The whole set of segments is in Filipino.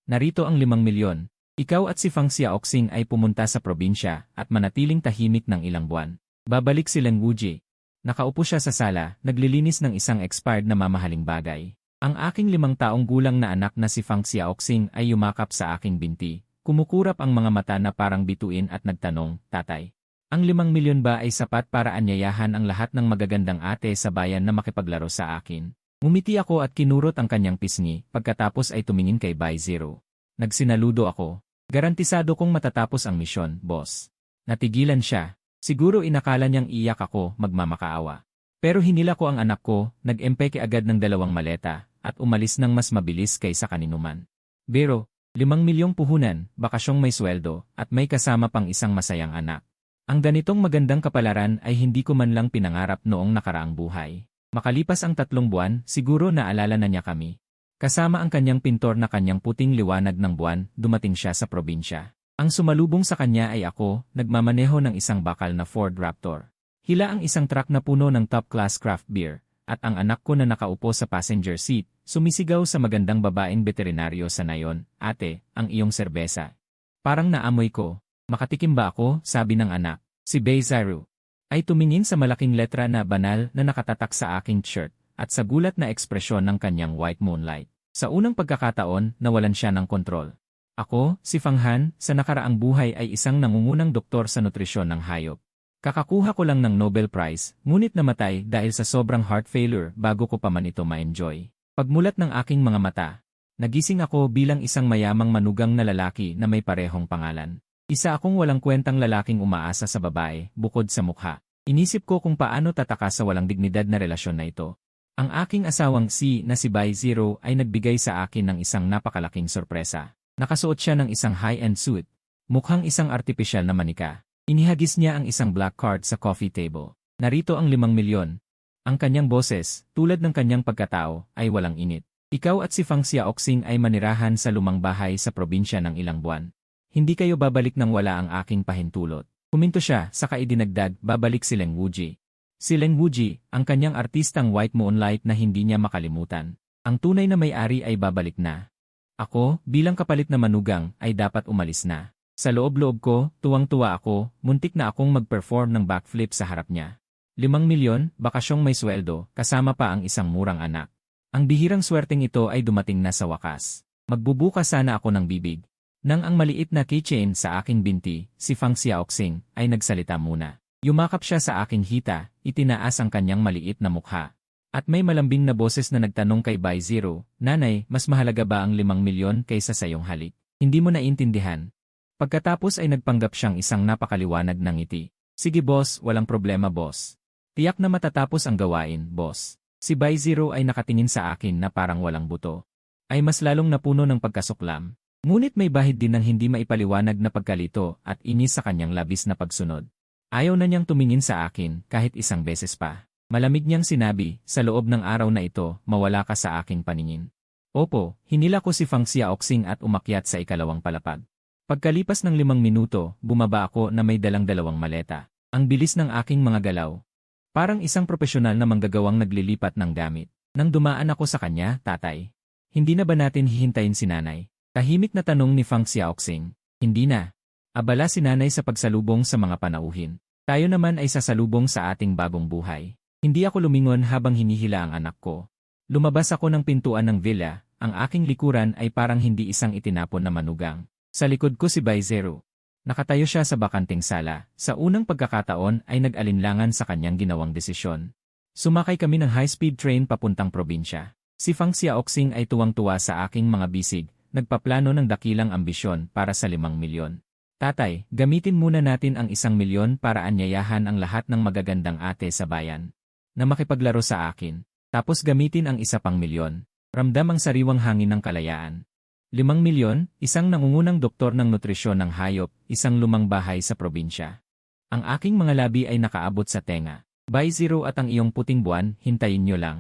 narito ang 5 milyon. Ikaw at si Fang Xiaoxing ay pumunta sa probinsya at manatiling tahimik ng ilang buwan. Babalik si Leng Wuji. Nakaupo siya sa sala, naglilinis ng isang expired na mamahaling bagay. Ang aking 5 taong gulang na anak na si Fang Xiaoxing ay yumakap sa aking binti. Kumukurap ang mga mata na parang bituin at nagtanong, Tatay, ang 5 milyon ba ay sapat para anyayahan ang lahat ng magagandang ate sa bayan na makipaglaro sa akin? Ngumiti ako at kinurot ang kanyang pisngi, pagkatapos ay tumingin kay Bai Zero. Nagsinaludo ako. Garantisado kong matatapos ang misyon, boss. Natigilan siya. Siguro inakala niyang iyak ako, magmamakaawa. Pero hinila ko ang anak ko, nag-empeke agad ng 2 maleta, at umalis ng mas mabilis kaysa kaninuman. Pero, 5 milyong puhunan, bakasyong may sweldo, at may kasama pang isang masayang anak. Ang ganitong magandang kapalaran ay hindi ko man lang pinangarap noong nakaraang buhay. Makalipas ang 3 buwan, siguro naalala na niya kami. Kasama ang kanyang pintor na kanyang puting liwanag ng buwan, dumating siya sa probinsya. Ang sumalubong sa kanya ay ako, nagmamaneho ng isang bakal na Ford Raptor. Hila ang isang truck na puno ng top-class craft beer, at ang anak ko na nakaupo sa passenger seat, sumisigaw sa magandang babaeng veterinaryo sa nayon, Ate, ang iyong serbesa. Parang naamoy ko. Makatikim ba ako, sabi ng anak. Si Beizaru ay tumingin sa malaking letra na banal na nakatatak sa aking shirt, at sa gulat na ekspresyon ng kanyang white moonlight. Sa unang pagkakataon, nawalan siya ng kontrol. Ako, si Fang Han, sa nakaraang buhay ay isang nangungunang doktor sa nutrisyon ng hayop. Kakakuha ko lang ng Nobel Prize, ngunit namatay dahil sa sobrang heart failure bago ko pa man ito ma-enjoy. Pagmulat ng aking mga mata, nagising ako bilang isang mayamang manugang na lalaki na may parehong pangalan. Isa akong walang kwentang lalaking umaasa sa babae, bukod sa mukha. Inisip ko kung paano tataka sa walang dignidad na relasyon na ito. Ang aking asawang na si Bai Zero ay nagbigay sa akin ng isang napakalaking sorpresa. Nakasuot siya ng isang high-end suit. Mukhang isang artipisyal na manika. Inihagis niya ang isang black card sa coffee table. Narito ang 5 milyon. Ang kanyang boses, tulad ng kanyang pagkatao, ay walang init. Ikaw at si Fang Xiaoxing ay manirahan sa lumang bahay sa probinsya ng ilang buwan. Hindi kayo babalik nang wala ang aking pahintulot. Kuminto siya, saka idinagdag, babalik si Leng Wuji. Si Leng Wuji, ang kanyang artistang white moonlight na hindi niya makalimutan. Ang tunay na may-ari ay babalik na. Ako, bilang kapalit na manugang, ay dapat umalis na. Sa loob-loob ko, tuwang-tuwa ako, muntik na akong mag-perform ng backflip sa harap niya. 5 milyon, bakasyong may sweldo, kasama pa ang isang murang anak. Ang bihirang swerteng ito ay dumating na sa wakas. Magbubukas sana ako ng bibig. Nang ang maliit na keychain sa aking binti, si Fang Xiaoxing, ay nagsalita muna. Yumakap siya sa aking hita, itinaas ang kanyang maliit na mukha. At may malambing na boses na nagtanong kay Bai Zero, Nanay, mas mahalaga ba ang 5 milyon kaysa sa iyong halik? Hindi mo naiintindihan. Pagkatapos ay nagpanggap siyang isang napakaliwanag ng ngiti. Sige boss, walang problema boss. Tiyak na matatapos ang gawain, boss. Si Bai Zero ay nakatingin sa akin na parang walang buto. Ay mas lalong napuno ng pagkasuklam. Ngunit may bahid din ng hindi maipaliwanag na pagkalito at inis sa kanyang labis na pagsunod. Ayaw na niyang tumingin sa akin kahit isang beses pa. Malamig niyang sinabi, sa loob ng araw na ito, mawala ka sa aking paningin. Opo, hinila ko si Fang Xiaoxing at umakyat sa ikalawang palapag. Pagkalipas ng 5 minuto, bumaba ako na may dalang 2 maleta. Ang bilis ng aking mga galaw. Parang isang profesional na manggagawang naglilipat ng gamit. Nang dumaan ako sa kanya, Tatay. Hindi na ba natin hihintayin si Nanay? Tahimik na tanong ni Fang Xiaoxing. Hindi na. Abala si Nanay sa pagsalubong sa mga panauhin. Tayo naman ay sasalubong sa ating bagong buhay. Hindi ako lumingon habang hinihila ang anak ko. Lumabas ako ng pintuan ng villa, ang aking likuran ay parang hindi isang itinapon na manugang. Sa likod ko si Bai Zero. Nakatayo siya sa bakanting sala, sa unang pagkakataon ay nag-alinlangan sa kanyang ginawang desisyon. Sumakay kami ng high-speed train papuntang probinsya. Si Fang Xiaoxing ay tuwang-tuwa sa aking mga bisig, nagpaplano ng dakilang ambisyon para sa 5 milyon. Tatay, gamitin muna natin ang 1 milyon para anyayahan ang lahat ng magagandang ate sa bayan na makipaglaro sa akin. Tapos gamitin ang 1 pang milyon. Ramdam ang sariwang hangin ng kalayaan. 5 milyon, isang nangungunang doktor ng nutrisyon ng hayop, isang lumang bahay sa probinsya. Ang aking mga labi ay nakaabot sa tenga. Bai Zero at ang iyong puting buwan, hintayin nyo lang.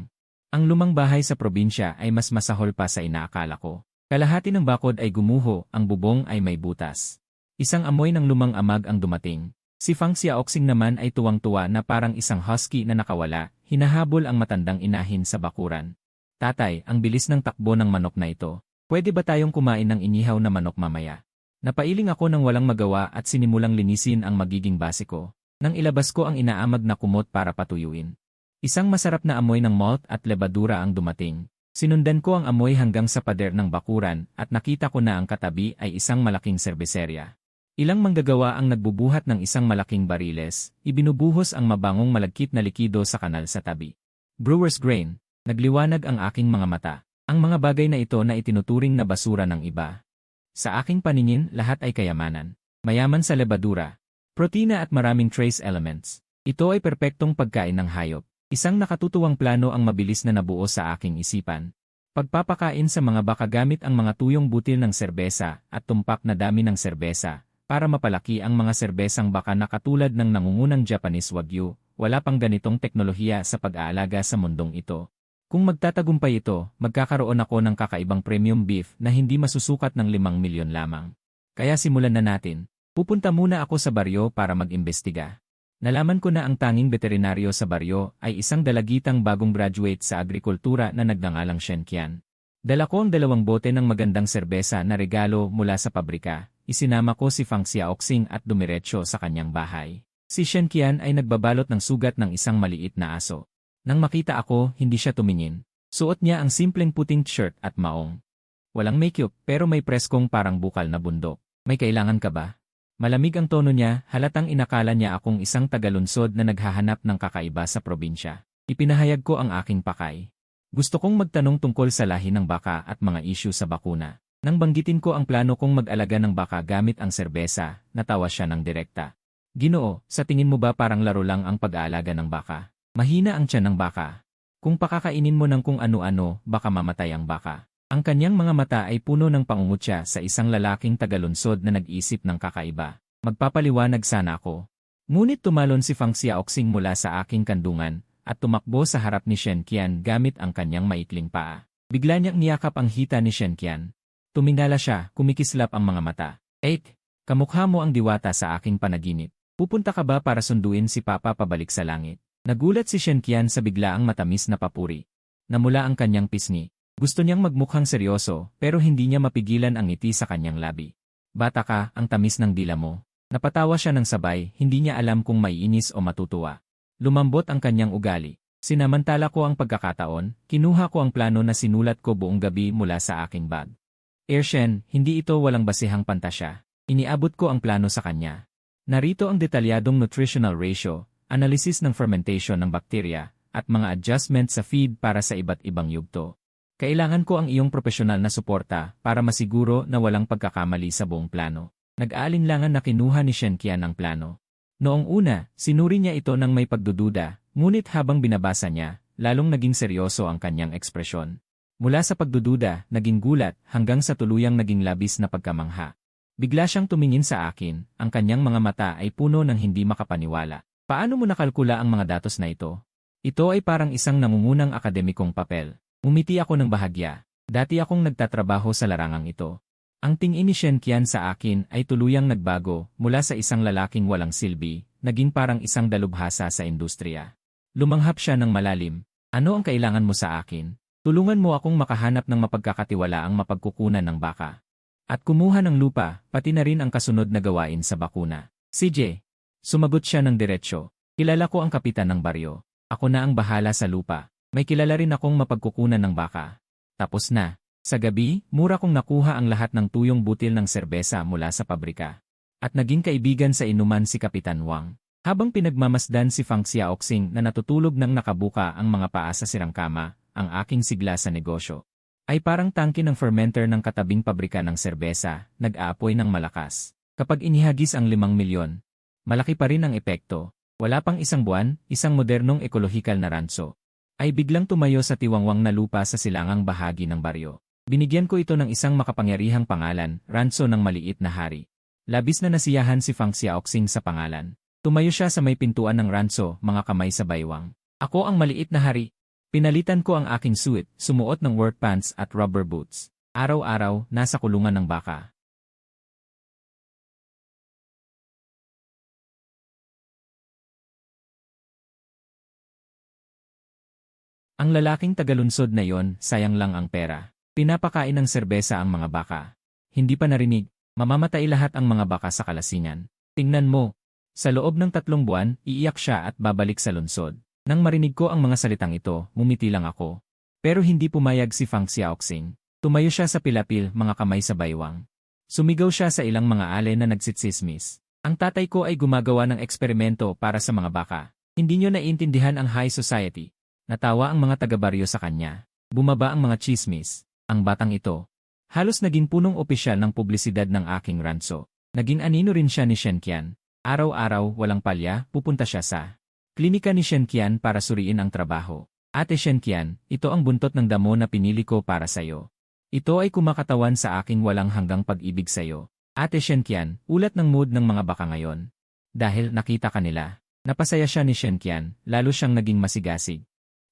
Ang lumang bahay sa probinsya ay mas masahol pa sa inaakala ko. Kalahati ng bakod ay gumuho, ang bubong ay may butas. Isang amoy ng lumang amag ang dumating. Si Fang Xiaoxing naman ay tuwang-tuwa na parang isang husky na nakawala, hinahabol ang matandang inahin sa bakuran. Tatay, ang bilis ng takbo ng manok na ito. Pwede ba tayong kumain ng inihaw na manok mamaya? Napailing ako ng walang magawa at sinimulang linisin ang magiging base ko. Nang ilabas ko ang inaamag na kumot para patuyuin. Isang masarap na amoy ng malt at lebadura ang dumating. Sinundan ko ang amoy hanggang sa pader ng bakuran at nakita ko na ang katabi ay isang malaking serbeserya. Ilang manggagawa ang nagbubuhat ng isang malaking bariles, ibinubuhos ang mabangong malagkit na likido sa kanal sa tabi. Brewer's grain, nagliwanag ang aking mga mata. Ang mga bagay na ito na itinuturing na basura ng iba. Sa aking paningin, lahat ay kayamanan. Mayaman sa lebadura, protina at maraming trace elements. Ito ay perpektong pagkain ng hayop. Isang nakatutuwang plano ang mabilis na nabuo sa aking isipan. Pagpapakain sa mga baka gamit ang mga tuyong butil ng serbesa at tumpak na dami ng serbesa para mapalaki ang mga serbesang baka na katulad ng nangungunang Japanese Wagyu. Wala pang ganitong teknolohiya sa pag-aalaga sa mundong ito. Kung magtatagumpay ito, magkakaroon ako ng kakaibang premium beef na hindi masusukat ng 5 milyon lamang. Kaya simulan na natin. Pupunta muna ako sa baryo para mag-imbestiga. Nalaman ko na ang tanging veterinaryo sa baryo ay isang dalagitang bagong graduate sa agrikultura na nagngangalang Shen Qian. Dala ko ang 2 bote ng magandang serbesa na regalo mula sa pabrika. Isinama ko si Fang Xiaoxing at dumiretso sa kanyang bahay. Si Shen Qian ay nagbabalot ng sugat ng isang maliit na aso. Nang makita ako, hindi siya tumingin. Suot niya ang simpleng puting t-shirt at maong. Walang makeup pero may preskong parang bukal na bundok. May kailangan ka ba? Malamig ang tono niya, halatang inakala niya akong isang tagalunsod na naghahanap ng kakaiba sa probinsya. Ipinahayag ko ang aking pakay. Gusto kong magtanong tungkol sa lahi ng baka at mga issue sa bakuna. Nang banggitin ko ang plano kong mag-alaga ng baka gamit ang serbesa, natawa siya ng direkta. Ginoo, sa tingin mo ba parang laro lang ang pag-aalaga ng baka? Mahina ang tiyan ng baka. Kung pakakainin mo ng kung ano-ano, baka mamatay ang baka. Ang kanyang mga mata ay puno ng pangungutya sa isang lalaking tagalunsod na nag-isip ng kakaiba. Magpapaliwanag sana ako. Ngunit tumalon si Fang Xiaoxing mula sa aking kandungan at tumakbo sa harap ni Shen Qian gamit ang kanyang maikling paa. Bigla niyang niyakap ang hita ni Shen Qian. Tumingala siya, kumikislap ang mga mata. Kamukha mo ang diwata sa aking panaginip. Pupunta ka ba para sunduin si Papa pabalik sa langit? Nagulat si Shen Qian sa biglaang matamis na papuri. Namula ang kanyang pisngi. Gusto niyang magmukhang seryoso pero hindi niya mapigilan ang ngiti sa kanyang labi. Bata ka, ang tamis ng dila mo. Napatawa siya ng sabay, hindi niya alam kung maiinis o matutuwa. Lumambot ang kanyang ugali. Sinamantala ko ang pagkakataon, kinuha ko ang plano na sinulat ko buong gabi mula sa aking bag. Shen, hindi ito walang basihang pantasya. Iniabot ko ang plano sa kanya. Narito ang detalyadong nutritional ratio, analysis ng fermentation ng bakterya, at mga adjustment sa feed para sa iba't ibang yugto. Kailangan ko ang iyong profesional na suporta para masiguro na walang pagkakamali sa buong plano. Nag-aalinlangan na kinuha ni Shen Qian ang plano. Noong una, sinuri niya ito ng may pagdududa, ngunit habang binabasa niya, lalong naging seryoso ang kanyang ekspresyon. Mula sa pagdududa, naging gulat, hanggang sa tuluyang naging labis na pagkamangha. Bigla siyang tumingin sa akin, ang kanyang mga mata ay puno ng hindi makapaniwala. Paano mo nakalkula ang mga datos na ito? Ito ay parang isang nangungunang akademikong papel. Umiti ako ng bahagya. Dati akong nagtatrabaho sa larangang ito. Ang tingin ni Shen Qian sa akin ay tuluyang nagbago mula sa isang lalaking walang silbi, naging parang isang dalubhasa sa industriya. Lumanghap siya ng malalim. Ano ang kailangan mo sa akin? Tulungan mo akong makahanap ng mapagkakatiwalaang mapagkukunan ng baka. At kumuha ng lupa, pati na rin ang kasunod na gawain sa bakuna. CJ. Sumagot siya ng diretsyo. Kilala ko ang kapitan ng baryo. Ako na ang bahala sa lupa. May kilala rin akong mapagkukunan ng baka. Tapos na. Sa gabi, mura kong nakuha ang lahat ng tuyong butil ng serbesa mula sa pabrika. At naging kaibigan sa inuman si Kapitan Wang. Habang pinagmamasdan si Fang Xiaoxing na natutulog nang nakabuka ang mga paa sa sirangkama, ang aking sigla sa negosyo ay parang tangke ng fermenter ng katabing pabrika ng serbesa, nag-aapoy ng malakas. Kapag inihagis ang 5 milyon, malaki pa rin ang epekto. Wala pang isang buwan, isang modernong ekologikal na ranso ay biglang tumayo sa tiwangwang na lupa sa silangang bahagi ng baryo. Binigyan ko ito ng isang makapangyarihang pangalan, ranso ng maliit na hari. Labis na nasiyahan si Fang Xiaoxing sa pangalan. Tumayo siya sa may pintuan ng ranso, mga kamay sa baywang. Ako ang maliit na hari. Pinalitan ko ang aking suit, sumuot ng work pants at rubber boots. Araw-araw, nasa kulungan ng baka. Ang lalaking tagalunsod na yon, sayang lang ang pera. Pinapakain ng serbesa ang mga baka. Hindi pa narinig, mamamatay lahat ang mga baka sa kalasingan. Tingnan mo. Sa loob ng 3 buwan, iiyak siya at babalik sa lungsod. Nang marinig ko ang mga salitang ito, ngumiti lang ako. Pero hindi pumayag si Fang Xiaoxing. Tumayo siya sa pilapil, mga kamay sa baywang. Sumigaw siya sa ilang mga ale na nagsitsismis. Ang tatay ko ay gumagawa ng eksperimento para sa mga baka. Hindi niyo naiintindihan ang high society. Natawa ang mga taga-baryo sa kanya. Bumaba ang mga chismis. Ang batang ito. Halos naging punong opisyal ng publisidad ng aking ranso. Naging anino rin siya ni Shenqian. Araw-araw, walang palya, pupunta siya sa klinika ni Shenqian para suriin ang trabaho. Ate Shenqian, ito ang buntot ng damo na pinili ko para sayo. Ito ay kumakatawan sa aking walang hanggang pag-ibig sayo. Ate Shenqian, ulat ng mood ng mga baka ngayon. Dahil nakita kanila. Napasaya siya ni Shenqian, lalo siyang naging masigasig.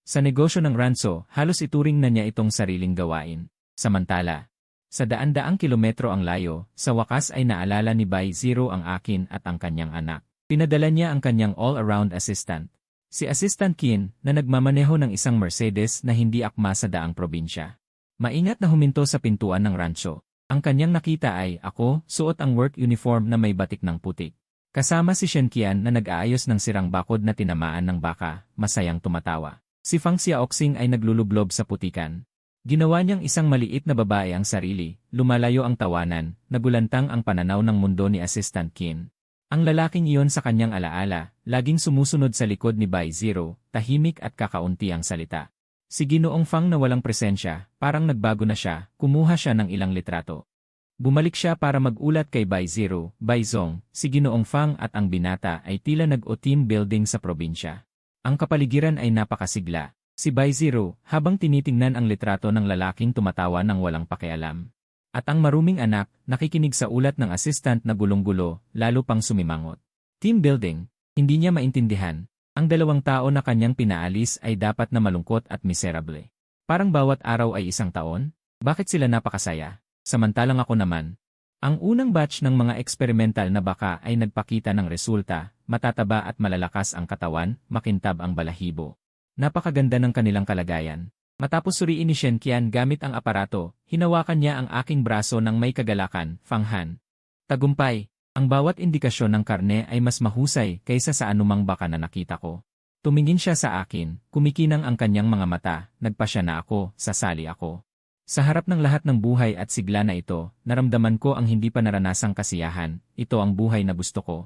Sa negosyo ng ranso, halos ituring na niya itong sariling gawain. Samantala, sa daan-daang kilometro ang layo, sa wakas ay naalala ni Bai Zero ang akin at ang kanyang anak. Pinadala niya ang kanyang all-around assistant. Si Assistant Qin, na nagmamaneho ng isang Mercedes na hindi akma sa daang probinsya. Maingat na huminto sa pintuan ng rancho. Ang kanyang nakita ay ako, suot ang work uniform na may batik ng putik. Kasama si Shenqian na nag-aayos ng sirang bakod na tinamaan ng baka, masayang tumatawa. Si Fang Xiaoxing ay naglulublob sa putikan. Ginawa niyang isang maliit na babae ang sarili, lumalayo ang tawanan, nagulantang ang pananaw ng mundo ni Assistant Qin. Ang lalaking iyon sa kanyang alaala, laging sumusunod sa likod ni Bai Zero, tahimik at kakaunti ang salita. Si Ginoong Fang na walang presensya, parang nagbago na siya, kumuha siya ng ilang litrato. Bumalik siya para mag-ulat kay Bai Zero, Bai Zong, si Ginoong Fang at ang binata ay tila nag-o-team building sa probinsya. Ang kapaligiran ay napakasigla. Si Bai Zero, habang tinitingnan ang litrato ng lalaking tumatawa ng walang pakialam. At ang maruming anak, nakikinig sa ulat ng assistant na gulong-gulo, lalo pang sumimangot. Team building, hindi niya maintindihan. Ang 2 tao na kanyang pinaalis ay dapat na malungkot at miserable. Parang bawat araw ay 1 taon? Bakit sila napakasaya? Samantalang ako naman. Ang unang batch ng mga experimental na baka ay nagpakita ng resulta, matataba at malalakas ang katawan, makintab ang balahibo. Napakaganda ng kanilang kalagayan. Matapos suriin ni Shenqian gamit ang aparato, hinawakan niya ang aking braso ng may kagalakan, Fang Han. Tagumpay, ang bawat indikasyon ng karne ay mas mahusay kaysa sa anumang baka na nakita ko. Tumingin siya sa akin, kumikinang ang kanyang mga mata, nagpasya na ako, sasali ako. Sa harap ng lahat ng buhay at sigla na ito, naramdaman ko ang hindi pa naranasang kasiyahan, ito ang buhay na gusto ko.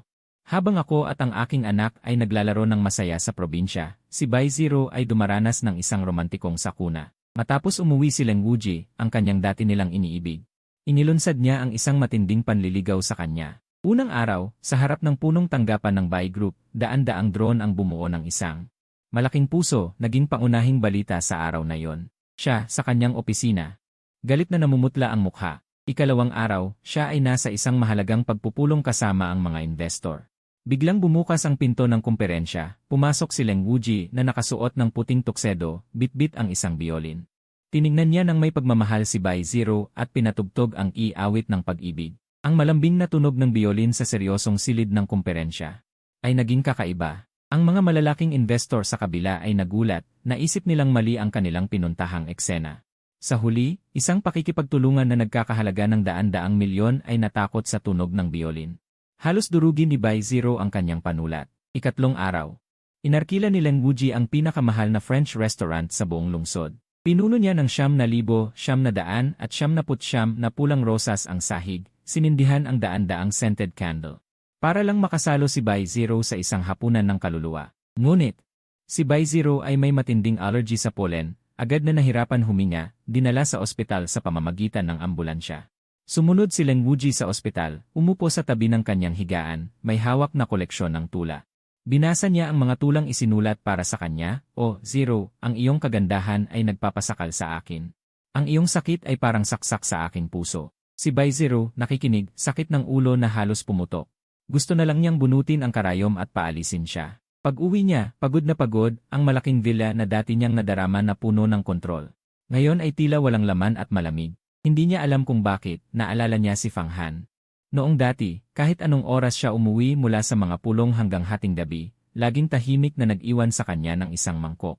Habang ako at ang aking anak ay naglalaro ng masaya sa probinsya, si Bai Zero ay dumaranas ng isang romantikong sakuna. Matapos umuwi si Leng Wuji, ang kanyang dati nilang iniibig. Inilunsad niya ang isang matinding panliligaw sa kanya. Unang araw, sa harap ng punong tanggapan ng Bai Group, daan-daang drone ang bumuo ng isang malaking puso, naging pangunahing balita sa araw na yon. Siya, sa kanyang opisina. Galit na namumutla ang mukha. Ikalawang araw, siya ay nasa isang mahalagang pagpupulong kasama ang mga investor. Biglang bumukas ang pinto ng kumperensya, pumasok si Leng Wuji na nakasuot ng puting tuksedo, bitbit ang isang biolin. Tiningnan niya ng may pagmamahal si Bai Zero at pinatugtog ang i-awit ng pag-ibig. Ang malambing na tunog ng biolin sa seryosong silid ng kumperensya ay naging kakaiba. Ang mga malalaking investor sa kabila ay nagulat, naisip nilang mali ang kanilang pinuntahang eksena. Sa huli, isang pakikipagtulungan na nagkakahalaga ng daan-daang milyon ay natakot sa tunog ng biolin. Halos durugin ni Bai Zero ang kanyang panulat. Ikatlong araw. Inarkila ni Leng Wuji ang pinakamahal na French restaurant sa buong lungsod. Pinuno niya ng 9,000, 900 at 99 na pulang rosas ang sahig, sinindihan ang daan-daang scented candle. Para lang makasalo si Bai Zero sa isang hapunan ng kaluluwa. Ngunit, si Bai Zero ay may matinding allergy sa pollen, agad na nahirapan huminga, dinala sa ospital sa pamamagitan ng ambulansya. Sumunod si Leng Wuji sa ospital, umupo sa tabi ng kanyang higaan, may hawak na koleksyon ng tula. Binasa niya ang mga tulang isinulat para sa kanya, "O, Zero, ang iyong kagandahan ay nagpapasakal sa akin. Ang iyong sakit ay parang saksak sa aking puso." Si Bai Zero, nakikinig, sakit ng ulo na halos pumutok. Gusto na lang niyang bunutin ang karayom at paalisin siya. Pag-uwi niya, pagod na pagod, ang malaking villa na dati niyang nadarama na puno ng kontrol. Ngayon ay tila walang laman at malamig. Hindi niya alam kung bakit, naalala niya si Fang Han. Noong dati, kahit anong oras siya umuwi mula sa mga pulong hanggang hating gabi, laging tahimik na nag-iwan sa kanya ng isang mangkok.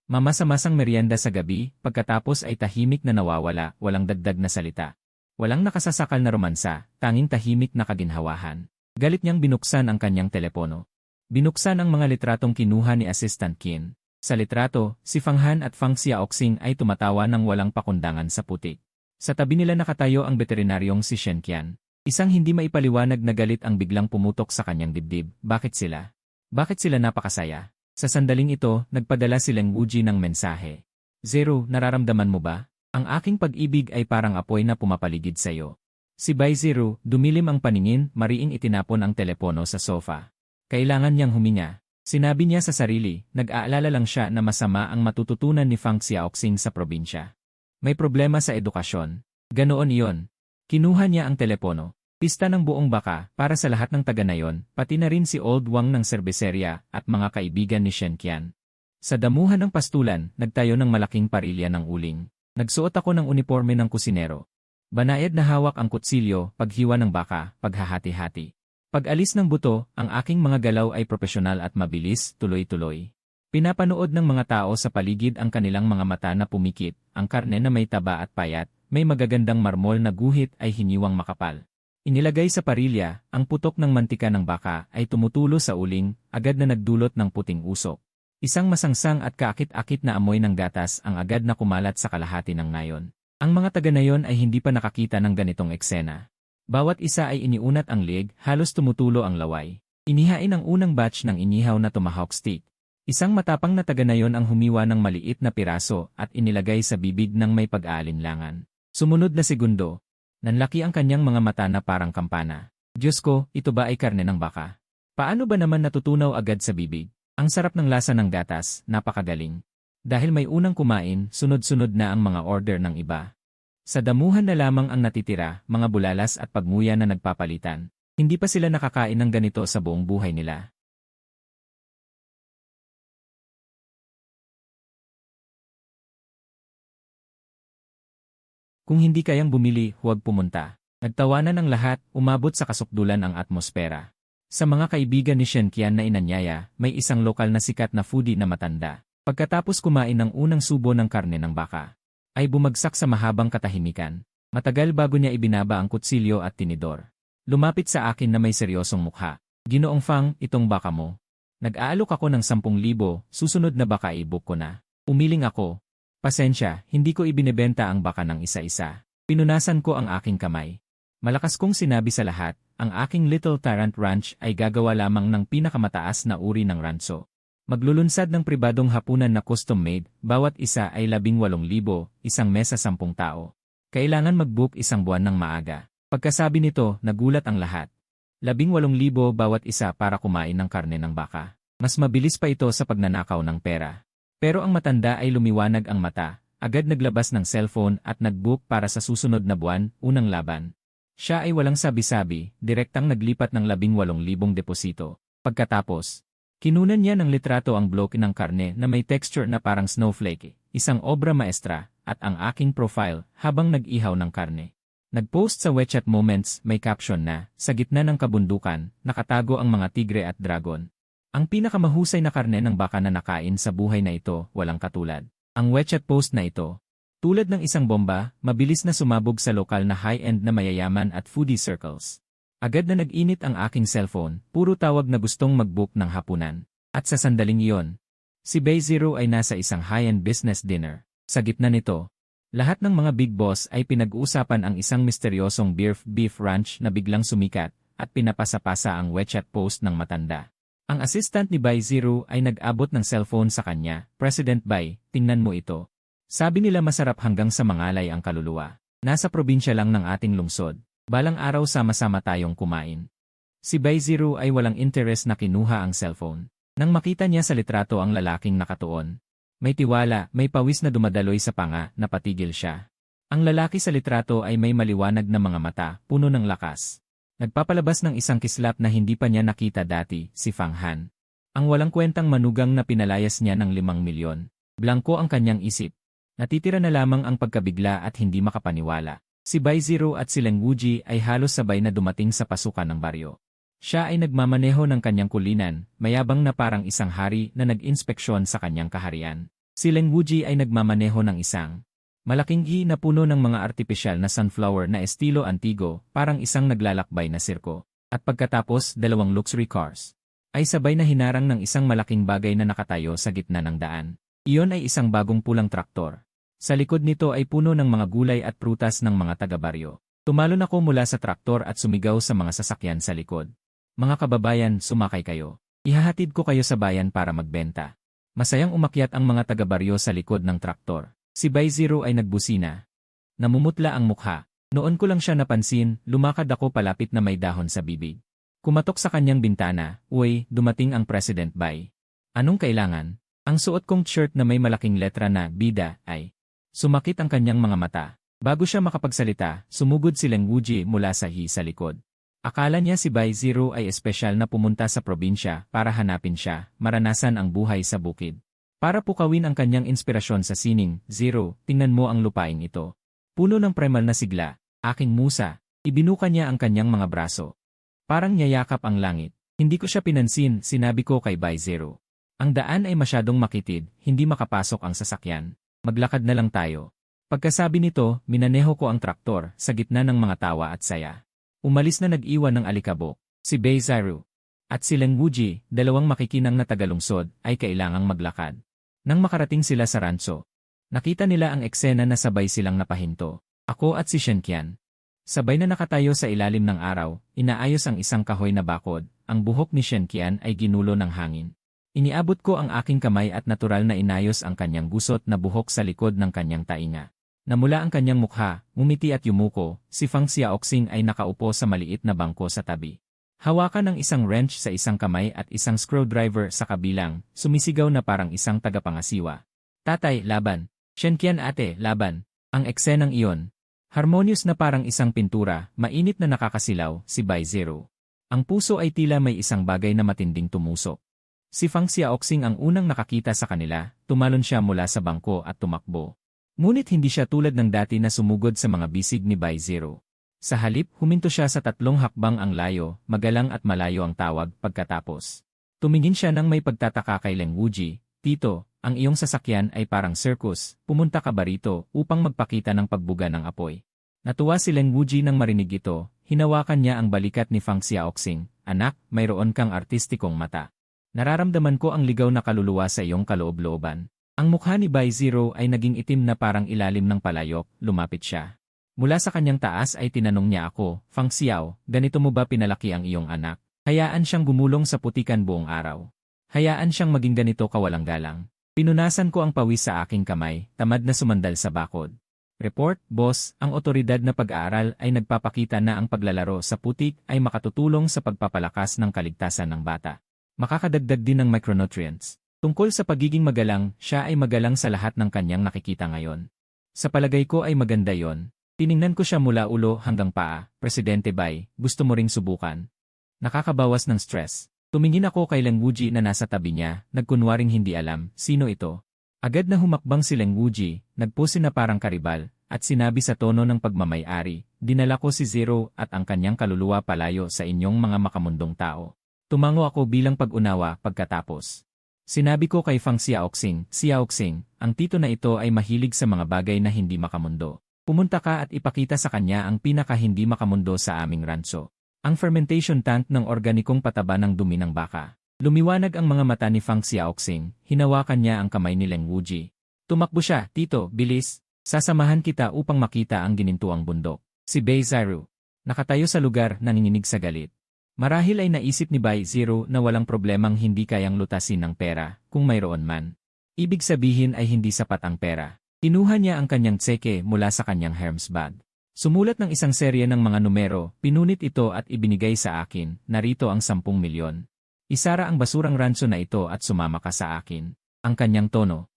Mamasa-masang merienda sa gabi, pagkatapos ay tahimik na nawawala, walang dagdag na salita. Walang nakasasakal na romansa, tanging tahimik na kaginhawahan. Galit niyang binuksan ang kanyang telepono. Binuksan ang mga litratong kinuha ni Assistant Qin. Sa litrato, si Fang Han at Fang Xiaoxing ay tumatawa ng walang pakundangan sa putik. Sa tabi nila nakatayo ang veterinaryong si Shen Qian. Isang hindi maipaliwanag na galit ang biglang pumutok sa kanyang dibdib. Bakit sila? Bakit sila napakasaya? Sa sandaling ito, nagpadala si Leng Wuji ng mensahe. Zero, nararamdaman mo ba? Ang aking pag-ibig ay parang apoy na pumapaligid sa iyo. Si Bai Zero, dumilim ang paningin, mariing itinapon ang telepono sa sofa. Kailangan niyang huminga. Sinabi niya sa sarili, nag-aalala lang siya na masama ang matututunan ni Fang Xiaoxing sa probinsya. May problema sa edukasyon. Ganoon iyon. Kinuha niya ang telepono. Pista ng buong baka para sa lahat ng taga na yon, pati na rin si Old Wang ng serbeserya at mga kaibigan ni Shen Qian. Sa damuhan ng pastulan, nagtayo ng malaking parilya ng uling. Nagsuot ako ng uniforme ng kusinero. Banayad na hawak ang kutsilyo, paghiwa ng baka, paghahati-hati. Pag-alis ng buto, ang aking mga galaw ay propesyonal at mabilis, tuloy-tuloy. Pinapanood ng mga tao sa paligid ang kanilang mga mata na pumikit, ang karne na may taba at payat, may magagandang marmol na guhit ay hiniwang makapal. Inilagay sa parilya, ang putok ng mantika ng baka ay tumutulo sa uling, agad na nagdulot ng puting usok. Isang masangsang at kaakit-akit na amoy ng gatas ang agad na kumalat sa kalahati ng nayon. Ang mga taga nayon ay hindi pa nakakita ng ganitong eksena. Bawat isa ay iniunat ang leg, halos tumutulo ang laway. Inihain ang unang batch ng inihaw na tomahawk steak. Isang matapang na taga nayon ang humiwa ng maliit na piraso at inilagay sa bibig ng may pag-aalinlangan. Sumunod na segundo, nanlaki ang kanyang mga mata na parang kampana. Diyos ko, ito ba ay karne ng baka? Paano ba naman natutunaw agad sa bibig? Ang sarap ng lasa ng gatas, napakagaling. Dahil may unang kumain, sunod-sunod na ang mga order ng iba. Sa damuhan na lamang ang natitira, mga bulalas at pagmuya na nagpapalitan. Hindi pa sila nakakain ng ganito sa buong buhay nila. Kung hindi kayang bumili, huwag pumunta. Nagtawanan ng lahat, umabot sa kasukdulan ang atmosfera. Sa mga kaibigan ni Shen Qian na inanyaya, may isang lokal na sikat na foodie na matanda. Pagkatapos kumain ng unang subo ng karne ng baka, ay bumagsak sa mahabang katahimikan. Matagal bago niya ibinaba ang kutsilyo at tinidor. Lumapit sa akin na may seryosong mukha. Ginoong Fang, itong baka mo. Nag-aalok ako ng 10,000, susunod na baka i-book ko na. Umiling ako. Pasensya, hindi ko ibinebenta ang baka ng isa-isa. Pinunasan ko ang aking kamay. Malakas kong sinabi sa lahat, ang aking Little Tyrant Ranch ay gagawa lamang ng pinakamataas na uri ng ranso. Maglulunsad ng pribadong hapunan na custom-made, bawat isa ay 18,000, isang mesa 10 tao. Kailangan mag-book isang buwan ng maaga. Pagkasabi nito, nagulat ang lahat. 18,000 bawat isa para kumain ng karne ng baka. Mas mabilis pa ito sa pagnanakaw ng pera. Pero ang matanda ay lumiwanag ang mata, agad naglabas ng cellphone at nag-book para sa susunod na buwan, unang laban. Siya ay walang sabi-sabi, direktang naglipat ng 18,000 deposito. Pagkatapos, kinunan niya ng litrato ang bloke ng karne na may texture na parang snowflake, isang obra maestra, at ang aking profile habang nag-ihaw ng karne. Nag-post sa WeChat Moments, may caption na, sa gitna ng kabundukan, nakatago ang mga tigre at dragon. Ang pinakamahusay na karne ng baka na nakain sa buhay na ito, walang katulad. Ang WeChat post na ito, tulad ng isang bomba, mabilis na sumabog sa lokal na high-end na mayayaman at foodie circles. Agad na nag-init ang aking cellphone, puro tawag na gustong mag-book ng hapunan. At sa sandaling iyon, si Bai Zero ay nasa isang high-end business dinner. Sa gitna nito, lahat ng mga big boss ay pinag-uusapan ang isang misteryosong beef ranch na biglang sumikat at pinapasa-pasa ang WeChat post ng matanda. Ang assistant ni Bai Zero ay nag-abot ng cellphone sa kanya, President Bai, tingnan mo ito. Sabi nila masarap hanggang sa mangalay ang kaluluwa. Nasa probinsya lang ng ating lungsod. Balang araw sama-sama tayong kumain. Si Bai Zero ay walang interes na kinuha ang cellphone. Nang makita niya sa litrato ang lalaking nakatuon, may tiwala, may pawis na dumadaloy sa panga, napatigil siya. Ang lalaki sa litrato ay may maliwanag na mga mata, puno ng lakas. Nagpapalabas ng isang kislap na hindi pa niya nakita dati, si Fang Han. Ang walang kwentang manugang na pinalayas niya ng 5 milyon. Blanko ang kanyang isip. Natitira na lamang ang pagkabigla at hindi makapaniwala. Si Bai Zero at si Leng Wuji ay halos sabay na dumating sa pasukan ng baryo. Siya ay nagmamaneho ng kanyang kulinan, mayabang na parang isang hari na nag-inspeksyon sa kanyang kaharian. Si Leng Wuji ay nagmamaneho ng isang malaking na puno ng mga artipisyal na sunflower na estilo antigo, parang isang naglalakbay na sirko. At pagkatapos, dalawang luxury cars ay sabay na hinarang ng isang malaking bagay na nakatayo sa gitna ng daan. Iyon ay isang bagong pulang traktor. Sa likod nito ay puno ng mga gulay at prutas ng mga taga-baryo. Tumalon ako mula sa traktor at sumigaw sa mga sasakyan sa likod. Mga kababayan, sumakay kayo. Ihahatid ko kayo sa bayan para magbenta. Masayang umakyat ang mga taga-baryo sa likod ng traktor. Si Bai Zero ay nagbusina. Namumutla ang mukha. Noon ko lang siya napansin, lumakad ako palapit na may dahon sa bibig. Kumatok sa kanyang bintana, "Uy, dumating ang President Bai. Anong kailangan?" Ang suot kong shirt na may malaking letra na "Bida" ay sumakit ang kanyang mga mata. Bago siya makapagsalita, sumugod si Leng Wuji mula sa likod. Akala niya si Bai Zero ay espesyal na pumunta sa probinsya para hanapin siya, maranasan ang buhay sa bukid. Para pukawin ang kanyang inspirasyon sa sining, "Zero, tingnan mo ang lupaing ito. Puno ng premal na sigla, aking musa." Ibinuka niya ang kanyang mga braso. Parang niyayakap ang langit. Hindi ko siya pinansin, sinabi ko kay Bai Zero. Ang daan ay masyadong makitid, hindi makapasok ang sasakyan. Maglakad na lang tayo. Pagkasabi nito, minaneho ko ang traktor sa gitna ng mga tawa at saya. Umalis na nag-iwan ng alikabok. Si Bai Zero at si Leng Wuji, dalawang makikinang na tagalungsod, ay kailangang maglakad. Nang makarating sila sa ranso, nakita nila ang eksena na sabay silang napahinto. Ako at si Shen Qian. Sabay na nakatayo sa ilalim ng araw, inaayos ang isang kahoy na bakod. Ang buhok ni Shen Qian ay ginulo ng hangin. Iniabot ko ang aking kamay at natural na inayos ang kanyang gusot na buhok sa likod ng kanyang tainga. Namula ang kanyang mukha, ngumiti at yumuko. Si Fang Xiaoxing ay nakaupo sa maliit na bangko sa tabi. Hawakan ng isang wrench sa isang kamay at isang screwdriver sa kabilang, sumisigaw na parang isang tagapangasiwa. "Tatay, laban! Shen Qian ate, laban!" Ang eksenang iyon, harmonious na parang isang pintura, mainit na nakakasilaw, si Bai Zero. Ang puso ay tila may isang bagay na matinding tumusok. Si Fang Xiaoxing ang unang nakakita sa kanila, tumalon siya mula sa bangko at tumakbo. Ngunit hindi siya tulad ng dati na sumugod sa mga bisig ni Bai Zero. Sa halip, huminto siya sa 3 hakbang ang layo, magalang at malayo ang tawag pagkatapos. Tumingin siya nang may pagtataka kay Leng Wuji, "Tito, ang iyong sasakyan ay parang circus, pumunta ka ba rito upang magpakita ng pagbuga ng apoy?" Natuwa si Leng Wuji nang marinig ito, hinawakan niya ang balikat ni Fang Xiaoxing, "Anak, mayroon kang artistikong mata. Nararamdaman ko ang ligaw na kaluluwa sa iyong kaloob-looban." Ang mukha ni Bai Zero ay naging itim na parang ilalim ng palayok, lumapit siya. Mula sa kanyang taas ay tinanong niya ako, "Fang Xiao, ganito mo ba pinalaki ang iyong anak? Hayaan siyang gumulong sa putikan buong araw. Hayaan siyang maging ganito kawalang galang." Pinunasan ko ang pawis sa aking kamay, tamad na sumandal sa bakod. "Report, boss, ang otoridad na pag-aaral ay nagpapakita na ang paglalaro sa putik ay makatutulong sa pagpapalakas ng kaligtasan ng bata. Makakadagdag din ng micronutrients. Tungkol sa pagiging magalang, siya ay magalang sa lahat ng kanyang nakikita ngayon. Sa palagay ko ay maganda yon." Tiningnan ko siya mula ulo hanggang paa. "Presidente Bai, gusto mo ring subukan? Nakakabawas ng stress." Tumingin ako kay Leng Wuji na nasa tabi niya, nagkunwaring hindi alam, sino ito. Agad na humakbang si Leng Wuji, nagpose na parang karibal, at sinabi sa tono ng pagmamay-ari, "Dinala ko si Zero at ang kanyang kaluluwa palayo sa inyong mga makamundong tao." Tumango ako bilang pag-unawa pagkatapos. Sinabi ko kay Fang Xiaoxing, "Xiaoxing, ang tito na ito ay mahilig sa mga bagay na hindi makamundo. Pumunta ka at ipakita sa kanya ang pinaka-hindi makamundo sa aming ranso. Ang fermentation tank ng organikong pataba ng dumi ng baka." Lumiwanag ang mga mata ni Fang Xiaoxing, hinawakan niya ang kamay ni Leng Wuji. "Tumakbo siya, tito, bilis. Sasamahan kita upang makita ang ginintuang bundok." Si Bai Zero nakatayo sa lugar, nanginginig sa galit. Marahil ay naisip ni Bai Zero na walang problemang hindi kayang lutasin ng pera, kung mayroon man. Ibig sabihin ay hindi sapat ang pera. Kinuha niya ang kanyang tseke mula sa kanyang Hermes bag. Sumulat ng isang serye ng mga numero, pinunit ito at ibinigay sa akin, "Narito ang 10 milyon. Isara ang basurang ranso na ito at sumama ka sa akin." Ang kanyang tono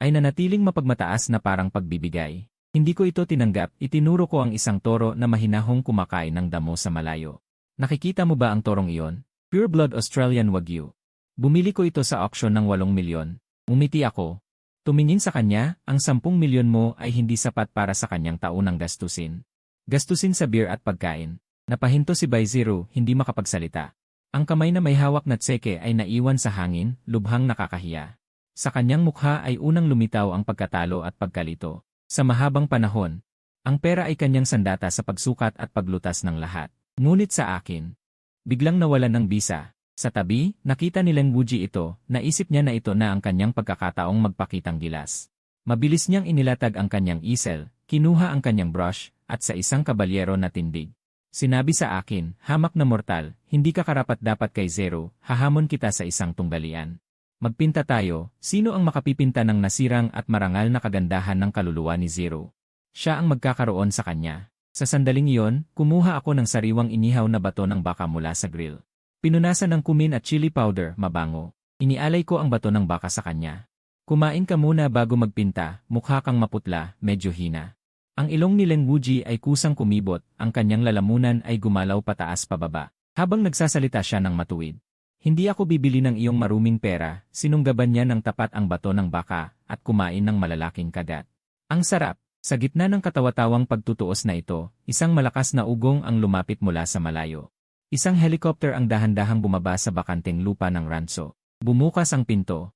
ay nanatiling mapagmataas na parang pagbibigay. Hindi ko ito tinanggap, itinuro ko ang isang toro na mahinahong kumakain ng damo sa malayo. "Nakikita mo ba ang torong iyon? Pure blood Australian Wagyu. Bumili ko ito sa auction ng 8 milyon. Umiti ako. Tumingin sa kanya, "Ang 10 milyon mo ay hindi sapat para sa kanyang taunang gastusin. Gastusin sa beer at pagkain." Napahinto si Bai Zero, hindi makapagsalita. Ang kamay na may hawak na tseke ay naiwan sa hangin, lubhang nakakahiya. Sa kanyang mukha ay unang lumitaw ang pagkatalo at pagkalito. Sa mahabang panahon, ang pera ay kanyang sandata sa pagsukat at paglutas ng lahat. Ngunit sa akin, biglang nawalan ng bisa. Sa tabi, nakita ni Leng Wuji ito, naisip niya na ito na ang kanyang pagkakataong magpakitang gilas. Mabilis niyang inilatag ang kanyang easel, kinuha ang kanyang brush, at sa isang kabalyero na tindig. Sinabi sa akin, hamak na mortal, hindi ka karapat-dapat kay Zero, hahamon kita sa isang tunggalian. Magpinta tayo, sino ang makapipinta ng nasirang at marangal na kagandahan ng kaluluwa ni Zero? Siya ang magkakaroon sa kanya. Sa sandaling iyon, kumuha ako ng sariwang inihaw na bato ng baka mula sa grill. Pinunasan ng kumin at chili powder, mabango. Inialay ko ang bato ng baka sa kanya. Kumain ka muna bago magpinta, mukha kang maputla, medyo hina. Ang ilong ni Leng Wuji ay kusang kumibot, ang kanyang lalamunan ay gumalaw pataas pababa. Habang nagsasalita siya ng matuwid. Hindi ako bibili ng iyong maruming pera, sinunggaban niya ng tapat ang bato ng baka, at kumain ng malalaking kagat. Ang sarap! Sa gitna ng katawatawang pagtutuos na ito, isang malakas na ugong ang lumapit mula sa malayo. Isang helicopter ang dahan-dahang bumaba sa bakanteng lupa ng ranso. Bumukas ang pinto.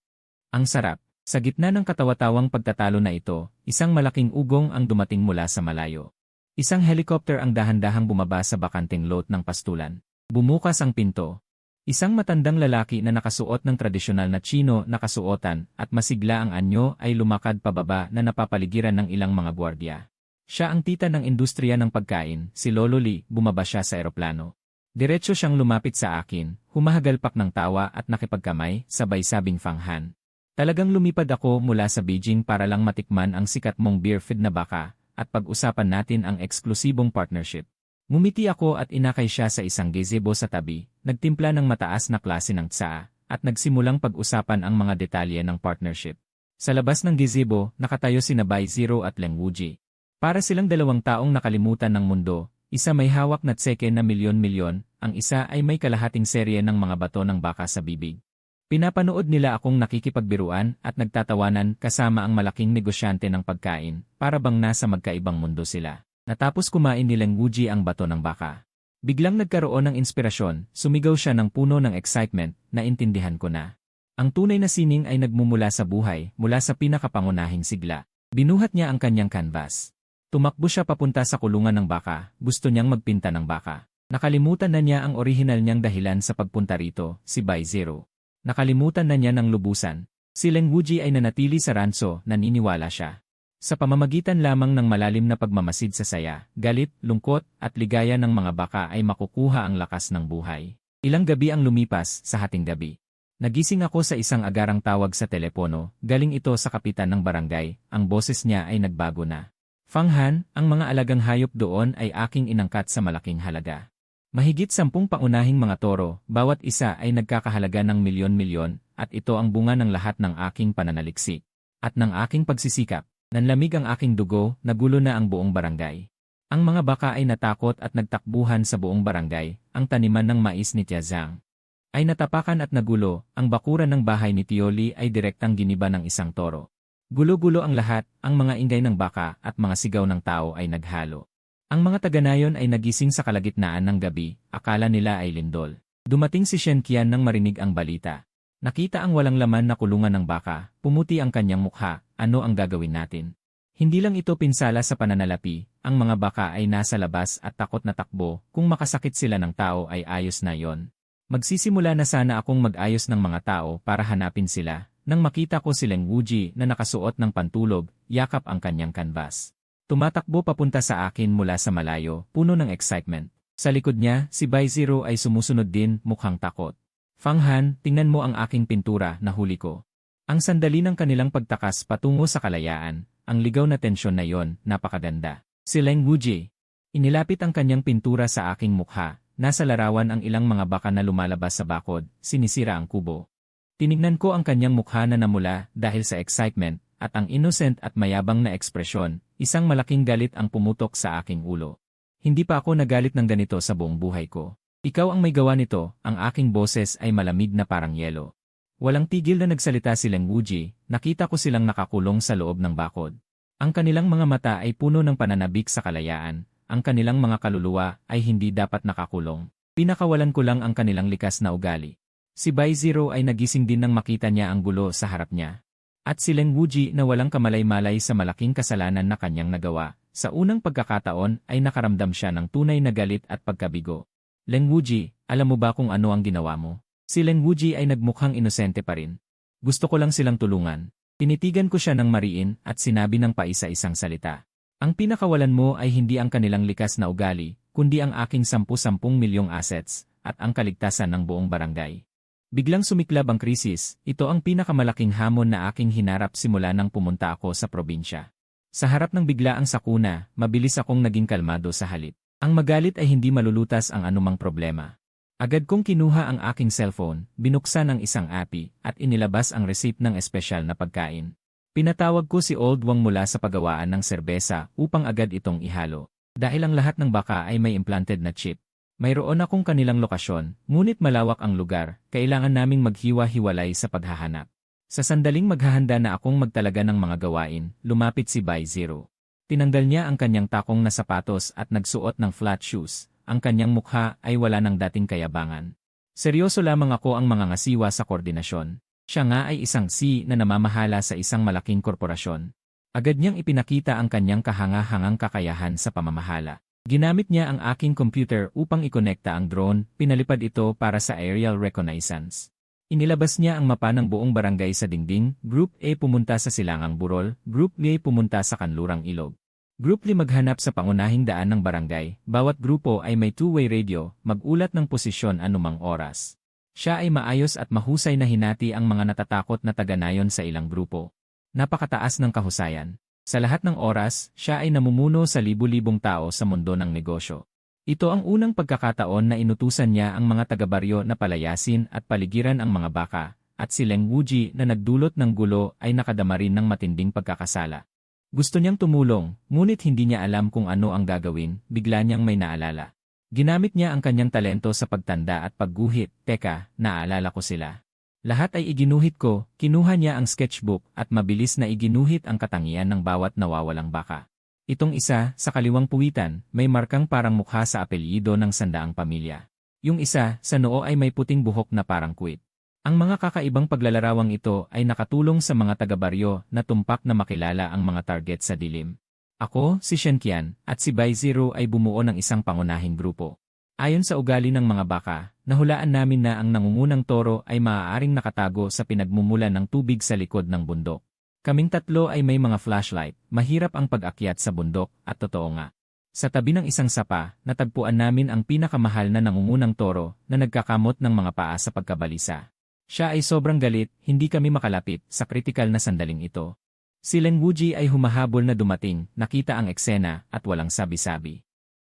Ang sarap! Sa gitna ng katawatawang pagtatalo na ito, isang malaking ugong ang dumating mula sa malayo. Isang helicopter ang dahan-dahang bumaba sa bakanteng lot ng pastulan. Bumukas ang pinto. Isang matandang lalaki na nakasuot ng tradisyonal na Chino na kasuotan at masigla ang anyo ay lumakad pababa na napapaligiran ng ilang mga gwardiya. Siya ang tita ng industriya ng pagkain, si Lolo Lee, bumaba siya sa eroplano. Diretso siyang lumapit sa akin, humahagalpak ng tawa at nakipagkamay, sabay sabing Fang Han. Talagang lumipad ako mula sa Beijing para lang matikman ang sikat mong beer feed na baka, at pag-usapan natin ang eksklusibong partnership. Ngumiti ako at inakay siya sa isang gazebo sa tabi, nagtimpla ng mataas na klase ng tsaa, at nagsimulang pag-usapan ang mga detalye ng partnership. Sa labas ng gazebo, nakatayo sina Bai Zero at Leng Wuji. Para silang dalawang taong nakalimutan ng mundo, isa may hawak na tseke na milyon-milyon, ang isa ay may kalahating serye ng mga bato ng baka sa bibig. Pinapanood nila akong nakikipagbiruan at nagtatawanan kasama ang malaking negosyante ng pagkain, para bang nasa magkaibang mundo sila. Natapos kumain ni Leng Wuji ang bato ng baka. Biglang nagkaroon ng inspirasyon, sumigaw siya ng puno ng excitement, naintindihan ko na. Ang tunay na sining ay nagmumula sa buhay, mula sa pinakapangunahing sigla. Binuhat niya ang kanyang canvas. Tumakbo siya papunta sa kulungan ng baka, gusto niyang magpinta ng baka. Nakalimutan na niya ang orihinal niyang dahilan sa pagpunta rito, si Bai Zero. Nakalimutan na niya ng lubusan. Si Leng Wuji ay nanatili sa ranso, naniniwala siya. Sa pamamagitan lamang ng malalim na pagmamasid sa saya, galit, lungkot, at ligaya ng mga baka ay makukuha ang lakas ng buhay. Ilang gabi ang lumipas, sa hating gabi. Nagising ako sa isang agarang tawag sa telepono, galing ito sa kapitan ng barangay, ang boses niya ay nagbago na. Fang Han, ang mga alagang hayop doon ay aking inangkat sa malaking halaga. Mahigit 10 paunahing mga toro, bawat isa ay nagkakahalaga ng milyon-milyon, at ito ang bunga ng lahat ng aking pananaliksik. At ng aking pagsisikap, nanlamig ang aking dugo, nagulo na ang buong barangay. Ang mga baka ay natakot at nagtakbuhan sa buong barangay, ang taniman ng mais ni Tia Zhang ay natapakan at nagulo, ang bakuran ng bahay ni Tio Li ay direktang giniba ng isang toro. Gulo-gulo ang lahat, ang mga ingay ng baka at mga sigaw ng tao ay naghalo. Ang mga taga-nayon ay nagising sa kalagitnaan ng gabi, akala nila ay lindol. Dumating si Shen Qian nang marinig ang balita. Nakita ang walang laman na kulungan ng baka, pumuti ang kanyang mukha, ano ang gagawin natin? Hindi lang ito pinsala sa pananalapi, ang mga baka ay nasa labas at takot na takbo, kung makasakit sila ng tao ay ayos na yon. Magsisimula na sana akong mag-ayos ng mga tao para hanapin sila, nang makita ko si Leng Wuji na nakasuot ng pantulog, yakap ang kanyang canvas. Tumatakbo papunta sa akin mula sa malayo, puno ng excitement. Sa likod niya, si Bai Zero ay sumusunod din, mukhang takot. Fang Han, tingnan mo ang aking pintura, nahuli ko. Ang sandali ng kanilang pagtakas patungo sa kalayaan, ang ligaw na tensyon na yon, napakaganda. Si Leng Wuji. Inilapit ang kanyang pintura sa aking mukha, nasa larawan ang ilang mga baka na lumalabas sa bakod, sinisira ang kubo. Tinignan ko ang kanyang mukha na namula dahil sa excitement, at ang innocent at mayabang na ekspresyon, isang malaking galit ang pumutok sa aking ulo. Hindi pa ako nagalit ng ganito sa buong buhay ko. Ikaw ang may gawa nito, ang aking boses ay malamig na parang yelo. Walang tigil na nagsalita si Leng Wuji, nakita ko silang nakakulong sa loob ng bakod. Ang kanilang mga mata ay puno ng pananabik sa kalayaan, ang kanilang mga kaluluwa ay hindi dapat nakakulong. Pinakawalan ko lang ang kanilang likas na ugali. Si Bai Zero ay nagising din nang makita niya ang gulo sa harap niya. At si Leng Wuji na walang kamalay-malay sa malaking kasalanan na kanyang nagawa, sa unang pagkakataon ay nakaramdam siya ng tunay na galit at pagkabigo. Leng Wuji, alam mo ba kung ano ang ginawa mo? Si Leng Wuji ay nagmukhang inosente pa rin. Gusto ko lang silang tulungan. Tinitigan ko siya ng mariin at sinabi ng paisa-isang salita. Ang pinakawalan mo ay hindi ang kanilang likas na ugali, kundi ang aking 10 milyong assets at ang kaligtasan ng buong barangay. Biglang sumiklab ang krisis, ito ang pinakamalaking hamon na aking hinarap simula nang pumunta ako sa probinsya. Sa harap ng biglaang sakuna, mabilis akong naging kalmado sa halip. Ang magalit ay hindi malulutas ang anumang problema. Agad kong kinuha ang aking cellphone, binuksan ang isang API, at inilabas ang receipt ng espesyal na pagkain. Pinatawag ko si Old Wang mula sa paggawaan ng serbesa upang agad itong ihalo. Dahil ang lahat ng baka ay may implanted na chip. Mayroon akong kanilang lokasyon, ngunit malawak ang lugar, kailangan naming maghiwa-hiwalay sa paghahanap. Sa sandaling maghahanda na akong magtalaga ng mga gawain, lumapit si Bai Zero. Tinanggal niya ang kanyang takong na sapatos at nagsuot ng flat shoes. Ang kanyang mukha ay wala ng dating kayabangan. Seryoso lamang ako ang mga ngasiwa sa koordinasyon. Siya nga ay isang C na namamahala sa isang malaking korporasyon. Agad niyang ipinakita ang kanyang kahanga-hangang kakayahan sa pamamahala. Ginamit niya ang aking computer upang ikonekta ang drone, pinalipad ito para sa aerial reconnaissance. Inilabas niya ang mapa ng buong barangay sa dingding, Group A pumunta sa Silangang Burol, Group B pumunta sa Kanlurang Ilog. Group 5 maghanap sa pangunahing daan ng barangay, bawat grupo ay may two-way radio, magulat ng posisyon anumang oras. Siya ay maayos at mahusay na hinati ang mga natatakot na taga-nayon sa ilang grupo. Napakataas ng kahusayan. Sa lahat ng oras, siya ay namumuno sa libu-libong tao sa mundo ng negosyo. Ito ang unang pagkakataon na inutusan niya ang mga taga-baryo na palayasin at paligiran ang mga baka, at si Leng Wuji na nagdulot ng gulo ay nakadama rin ng matinding pagkakasala. Gusto niyang tumulong, ngunit hindi niya alam kung ano ang gagawin, bigla niyang may naalala. Ginamit niya ang kanyang talento sa pagtanda at pagguhit, teka, naalala ko sila. Lahat ay iginuhit ko, kinuha niya ang sketchbook at mabilis na iginuhit ang katangian ng bawat nawawalang baka. Itong isa, sa kaliwang puwitan, may markang parang mukha sa apelyido ng sandaang pamilya. Yung isa, sa noo ay may puting buhok na parang kuwit. Ang mga kakaibang paglalarawang ito ay nakatulong sa mga taga-baryo na tumpak na makilala ang mga target sa dilim. Ako, si Shenqian, at si Bai Zero ay bumuo ng isang pangunahing grupo. Ayon sa ugali ng mga baka, nahulaan namin na ang nangungunang toro ay maaaring nakatago sa pinagmumulan ng tubig sa likod ng bundok. Kaming tatlo ay may mga flashlight, mahirap ang pag-akyat sa bundok, at totoo nga. Sa tabi ng isang sapa, natagpuan namin ang pinakamahal na nangungunang toro na nagkakamot ng mga paa sa pagkabalisa. Siya ay sobrang galit, hindi kami makalapit sa kritikal na sandaling ito. Si Leng Wuji ay humahabol na dumating, nakita ang eksena, at walang sabi-sabi.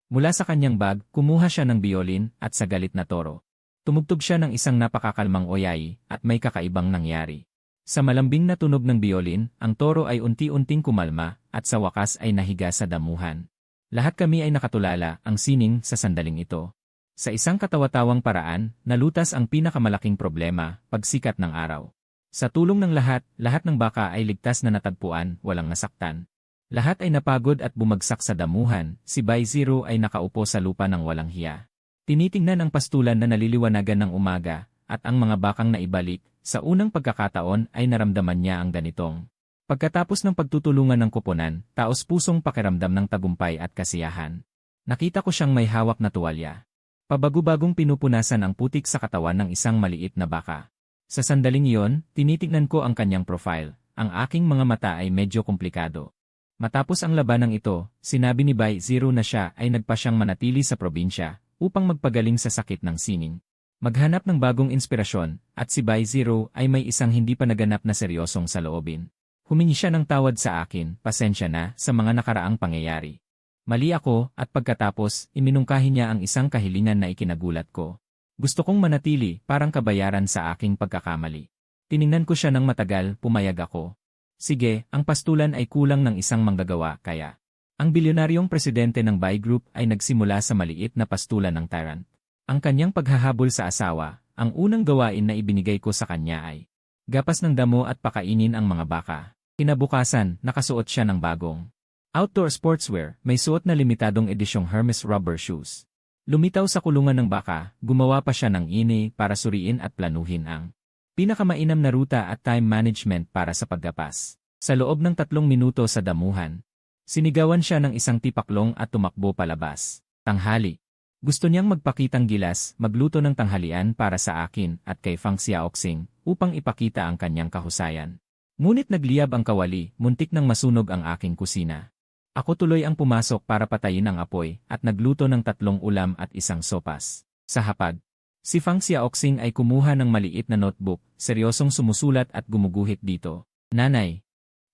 Mula sa kanyang bag, kumuha siya ng biolin at sa galit na toro. Tumugtog siya ng isang napakakalmang oyay at may kakaibang nangyari. Sa malambing na tunog ng biolin, ang toro ay unti-unting kumalma at sa wakas ay nahiga sa damuhan. Lahat kami ay nakatulala ang sining sa sandaling ito. Sa isang katawa-tawang paraan, nalutas ang pinakamalaking problema, pagsikat ng araw. Sa tulong ng lahat ng baka ay ligtas na natagpuan, walang nasaktan. Lahat ay napagod at bumagsak sa damuhan, si Bai Zero ay nakaupo sa lupa ng walang hiya. Tinitingnan ang pastulan na naliliwanagan ng umaga, at ang mga bakang naibalik, sa unang pagkakataon ay naramdaman niya ang ganitong. Pagkatapos ng pagtutulungan ng koponan, taos-pusong pakiramdam ng tagumpay at kasiyahan. Nakita ko siyang may hawak na tuwalya. Pabago-bagong pinupunasan ang putik sa katawan ng isang maliit na baka. Sa sandaling iyon, tinitignan ko ang kanyang profile, ang aking mga mata ay medyo komplikado. Matapos ang labanang ito, sinabi ni Bai Zero na siya ay nagpa siyang manatili sa probinsya upang magpagaling sa sakit ng sining. Maghanap ng bagong inspirasyon, at si Bai Zero ay may isang hindi pa naganap na seryosong saloobin. Humingi siya ng tawad sa akin, pasensya na, sa mga nakaraang pangyayari. Mali ako, at pagkatapos, iminungkahi niya ang isang kahilingan na ikinagulat ko. Gusto kong manatili, parang kabayaran sa aking pagkakamali. Tiningnan ko siya ng matagal, pumayag ako. Sige, ang pastulan ay kulang ng isang manggagawa, kaya. Ang bilyonaryong presidente ng Bai Group ay nagsimula sa maliit na pastulan ng Tyrant. Ang kanyang paghahabol sa asawa, ang unang gawain na ibinigay ko sa kanya ay gapas ng damo at pakainin ang mga baka. Kinabukasan, nakasuot siya ng bagong outdoor sportswear, may suot na limitadong edisyong Hermes rubber shoes. Lumitaw sa kulungan ng baka, gumawa pa siya ng ini para suriin at planuhin ang Pinakamainam na ruta at time management para sa paggapas. Sa loob ng 3 minuto sa damuhan, sinigawan siya ng isang tipaklong at tumakbo palabas. Tanghali. Gusto niyang magpakitang gilas, magluto ng tanghalian para sa akin at kay Fang Xiaoxing upang ipakita ang kanyang kahusayan. Ngunit nagliyab ang kawali, muntik nang masunog ang aking kusina. Ako tuloy ang pumasok para patayin ang apoy at nagluto ng 3 ulam at isang sopas. Sa hapag, si Fang Xiaoxing ay kumuha ng maliit na notebook, seryosong sumusulat at gumuguhit dito. Nanay.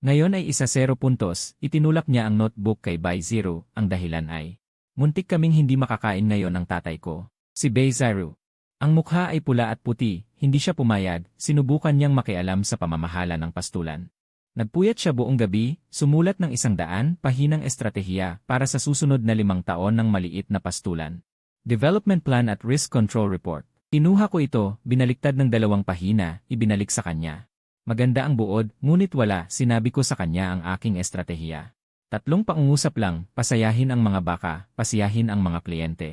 Ngayon ay 1-0 puntos, itinulak niya ang notebook kay Bai Zero, ang dahilan ay, muntik kaming hindi makakain ngayon ang tatay ko. Si Bai Zero. Ang mukha ay pula at puti, hindi siya pumayag, sinubukan niyang makialam sa pamamahala ng pastulan. Nagpuyat siya buong gabi, sumulat ng 100 pahinang estratehiya para sa susunod na 5 taon ng maliit na pastulan. Development Plan at Risk Control Report. Kinuha ko ito, binaliktad ng 2 pahina, ibinalik sa kanya. Maganda ang buod, ngunit wala, sinabi ko sa kanya ang aking estratehiya. 3 pangungusap lang, pasayahin ang mga baka, pasiyahin ang mga kliyente.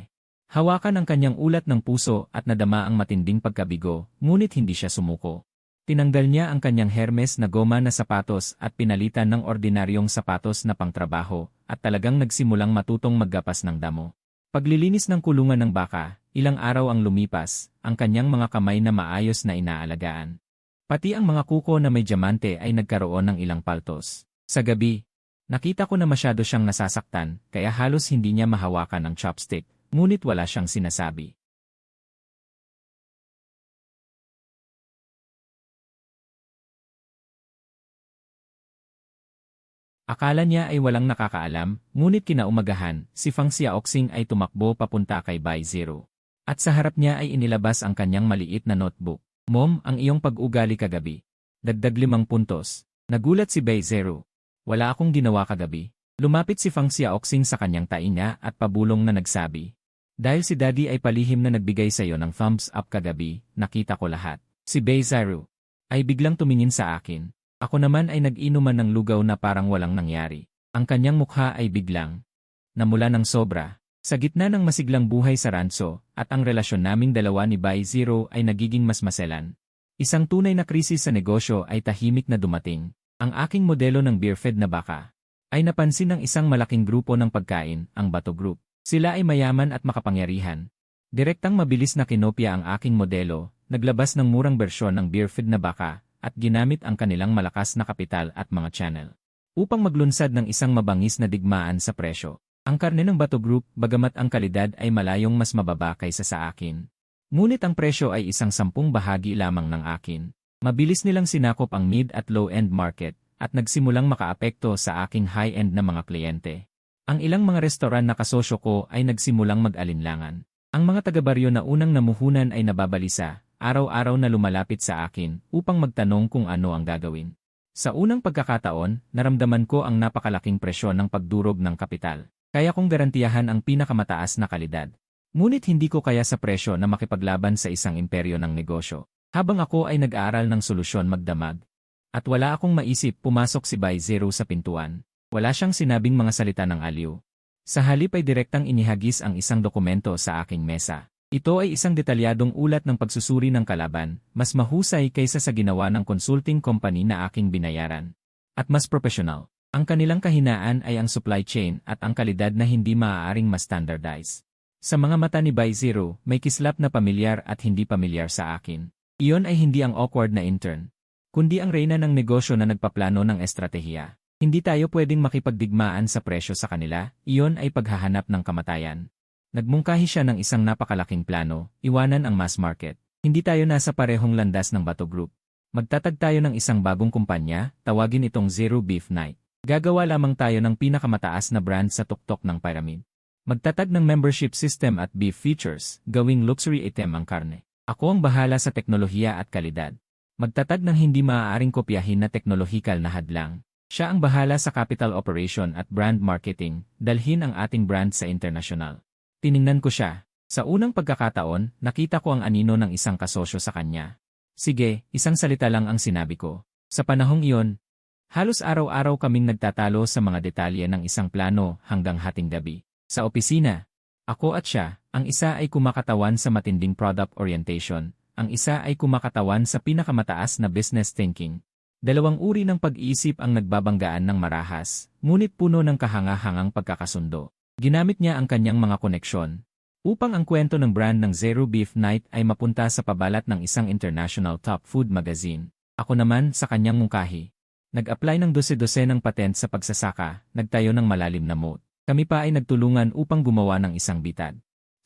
Hawakan ang kanyang ulat ng puso at nadama ang matinding pagkabigo, ngunit hindi siya sumuko. Tinanggal niya ang kanyang Hermes na goma na sapatos at pinalitan ng ordinaryong sapatos na pangtrabaho at talagang nagsimulang matutong maggapas ng damo. Paglilinis ng kulungan ng baka, ilang araw ang lumipas, ang kanyang mga kamay na maayos na inaalagaan. Pati ang mga kuko na may diamante ay nagkaroon ng ilang paltos. Sa gabi, nakita ko na masyado siyang nasasaktan, kaya halos hindi niya mahawakan ang chopstick, ngunit wala siyang sinasabi. Akala niya ay walang nakakaalam, ngunit kinaumagahan, si Fang Xiaoxing ay tumakbo papunta kay Bai Zero. At sa harap niya ay inilabas ang kanyang maliit na notebook. Mom, ang iyong pag-ugali kagabi. Dagdag 5 puntos. Nagulat si Bai Zero. Wala akong ginawa kagabi. Lumapit si Fang Xiaoxing sa kanyang tainga at pabulong na nagsabi. Dahil si Daddy ay palihim na nagbigay sa iyo ng thumbs up kagabi, nakita ko lahat. Si Bai Zero ay biglang tumingin sa akin. Ako naman ay nag-inuman ng lugaw na parang walang nangyari. Ang kanyang mukha ay biglang namula ng sobra. Sa gitna ng masiglang buhay sa ranso, at ang relasyon naming dalawa ni Bai Zero ay nagiging mas maselan. Isang tunay na krisis sa negosyo ay tahimik na dumating. Ang aking modelo ng beer-fed na baka ay napansin ng isang malaking grupo ng pagkain, ang Bato Group. Sila ay mayaman at makapangyarihan. Direktang mabilis na kinopya ang aking modelo, naglabas ng murang bersyon ng beer-fed na baka, at ginamit ang kanilang malakas na kapital at mga channel upang maglunsad ng isang mabangis na digmaan sa presyo. Ang karne ng Bato Group, bagamat ang kalidad ay malayong mas mababa kaysa sa akin. Ngunit ang presyo ay 10 bahagi lamang ng akin. Mabilis nilang sinakop ang mid at low-end market at nagsimulang makaapekto sa aking high-end na mga kliyente. Ang ilang mga restoran na kasosyo ko ay nagsimulang mag-alinlangan. Ang mga taga-baryo na unang namuhunan ay nababalisa, araw-araw na lumalapit sa akin upang magtanong kung ano ang gagawin. Sa unang pagkakataon, naramdaman ko ang napakalaking presyon ng pagdurog ng kapital. Kaya kong garantiyahan ang pinakamataas na kalidad. Ngunit hindi ko kaya sa presyo na makipaglaban sa isang imperyo ng negosyo. Habang ako ay nag-aaral ng solusyon magdamag. At wala akong maisip, pumasok si Bai Zero sa pintuan. Wala siyang sinabing mga salita ng aliw. Sa halip ay direktang inihagis ang isang dokumento sa aking mesa. Ito ay isang detalyadong ulat ng pagsusuri ng kalaban, mas mahusay kaysa sa ginawa ng consulting company na aking binayaran. At mas profesional. Ang kanilang kahinaan ay ang supply chain at ang kalidad na hindi maaaring ma-standardize. Sa mga mata ni Bai Zero, may kislap na pamilyar at hindi pamilyar sa akin. Iyon ay hindi ang awkward na intern, kundi ang reyna ng negosyo na nagpaplano ng estratehiya. Hindi tayo pwedeng makipagdigmaan sa presyo sa kanila, iyon ay paghahanap ng kamatayan. Nagmungkahi siya ng isang napakalaking plano, iwanan ang mass market. Hindi tayo nasa parehong landas ng Bato Group. Magtatag tayo ng isang bagong kumpanya, tawagin itong Zero Beef Night. Gagawa lamang tayo ng pinakamataas na brand sa tuktok ng pyramid. Magtatag ng membership system at beef features, gawing luxury item ang karne. Ako ang bahala sa teknolohiya at kalidad. Magtatag ng hindi maaaring kopyahin na teknolohikal na hadlang. Siya ang bahala sa capital operation at brand marketing, dalhin ang ating brand sa internasyonal. Tiningnan ko siya. Sa unang pagkakataon, nakita ko ang anino ng isang kasosyo sa kanya. Sige, isang salita lang ang sinabi ko. Sa panahong iyon, halos araw-araw kaming nagtatalo sa mga detalye ng isang plano hanggang hating gabi. Sa opisina, ako at siya, ang isa ay kumakatawan sa matinding product orientation, ang isa ay kumakatawan sa pinakamataas na business thinking. Dalawang uri ng pag-iisip ang nagbabanggaan ng marahas, ngunit puno ng kahanga-hangang pagkakasundo. Ginamit niya ang kanyang mga koneksyon upang ang kwento ng brand ng Zero Beef Night ay mapunta sa pabalat ng isang international top food magazine. Ako naman sa kanyang mungkahi. Nag-apply ng dose-dose ng patent sa pagsasaka, nagtayo ng malalim na moat. Kami pa ay nagtulungan upang gumawa ng isang bitad.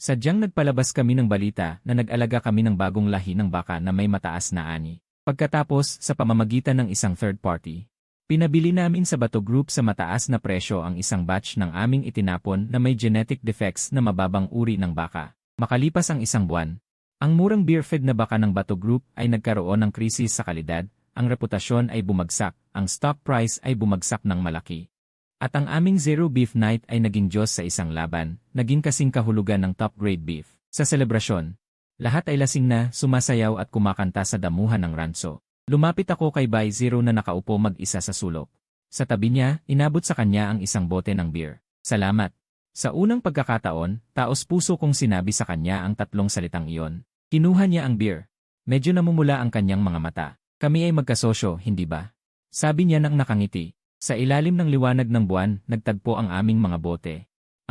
Sadyang nagpalabas kami ng balita na nag-alaga kami ng bagong lahi ng baka na may mataas na ani. Pagkatapos, sa pamamagitan ng isang third party, pinabili namin sa Bato Group sa mataas na presyo ang isang batch ng aming itinapon na may genetic defects na mababang uri ng baka. Makalipas ang isang buwan, ang murang beer-fed na baka ng Bato Group ay nagkaroon ng krisis sa kalidad, ang reputasyon ay bumagsak, ang stock price ay bumagsak ng malaki. At ang aming Zero Beef Night ay naging Diyos sa isang laban, naging kasing kahulugan ng top-grade beef. Sa selebrasyon, lahat ay lasing na, sumasayaw at kumakanta sa damuhan ng ranso. Lumapit ako kay Bay Zero na nakaupo mag-isa sa sulok. Sa tabi niya, inabot sa kanya ang isang bote ng beer. Salamat. Sa unang pagkakataon, taos-puso kong sinabi sa kanya ang tatlong salitang iyon. Kinuha niya ang beer. Medyo namumula ang kanyang mga mata. Kami ay magkasosyo, hindi ba? Sabi niya nang nakangiti. Sa ilalim ng liwanag ng buwan, nagtagpo ang aming mga bote.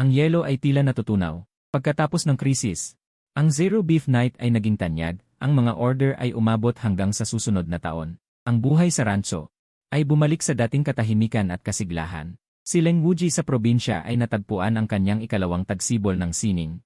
Ang yelo ay tila natutunaw. Pagkatapos ng krisis, ang Zero Beef Night ay naging tanyag, ang mga order ay umabot hanggang sa susunod na taon. Ang buhay sa rancho ay bumalik sa dating katahimikan at kasiglahan. Si Leng Wuji sa probinsya ay natagpuan ang kanyang ikalawang tagsibol ng sining.